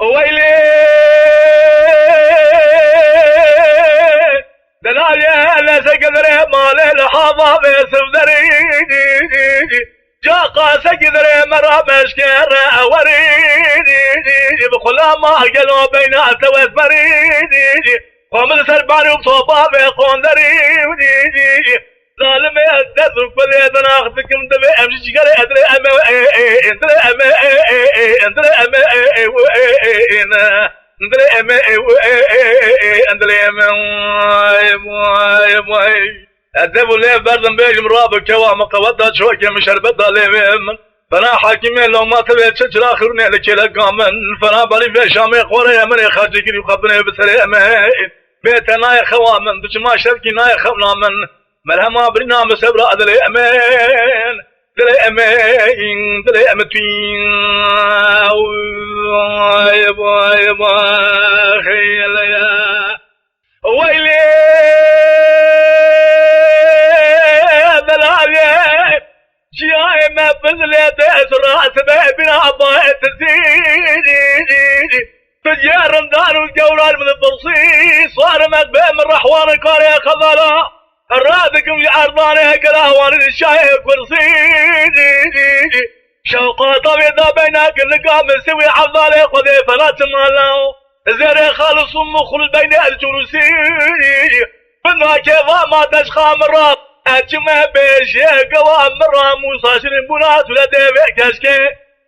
ويلي دلالي لا سقدر مال الحظا بيسف دريدي جاقا سقدر مرا مشكر وريدي بخلا ما قالوا بينات واسمريدي ومن سرباني وصوبا بيقون دريدي ظالم يدرك بليدنا اخذكم دبي امشي شقري ادري اما ادري اما ادري اما ادري اما ادري اما ادبوا ليه بردن بيجم رابك كوام قوضها شوكي من شربتها ليه فانا حاكمين لو ما تبي تشجر اخرني لك لقامن فانا بالي في شامي قوري من خاجك يخبرني بسريمه بيتنا يا خوامن دش ما شركنا يا خوامن مرحبا برنا مسبرا دلي امان دلي امان دلي امتين واي باي با خيل يا ويلي دلالي جاي ما بذلت اسرع سبع بنا ضايت تزيد تجار دار الجولان من البصيص صار مدبئ من رحوان كاري خضرا الرادكم يعرضاني كلاهوان الشايف ورصيدي شوقا طبيضا بينك اللقاء مسوي عضالي خذي فلا تمالو زري خالص مخل بين الجلوسي بنا كيفا ما تشخى مرات اجمع بيشي قوام مرة موسى شرين بنات ولا ديبي كشكي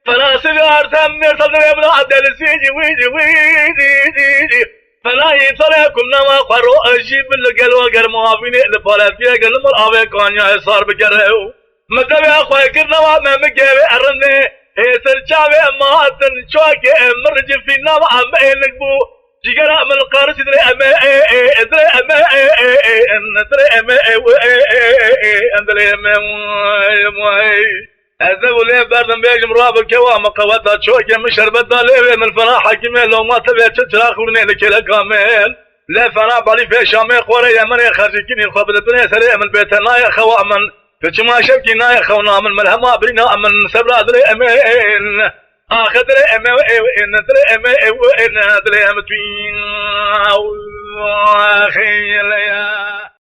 فلا سيجار تمير صدري بلا عدل سيجي ويدي فلا يصليكم نما قروا اجيب القلوة قر موافيني لفالات فيها قل مرعبي كونيا صار بقرهو مدبي اخوي كرنا ما مقابي ارني هيسر جابي امهاتن شوكي مرجي في نما عمين نقبو جيقرا من القارس ادري اما ادري اما ادري اما ادري اما أذبوا ليه بردن بيجم راب الكوام قوتها شوكي من شربتها ليه من الفنا حاكمين لو ما تبي تتر اخرني لك كامل لا فنا بالي في شامي قوري من يخرجكني خبر الدنيا سريع من بيتنا يا خوامن فما شبكينا يا خونا من ملهما برينا من سبرا دري امين اخ دري امين دري امين دري امين اخي يا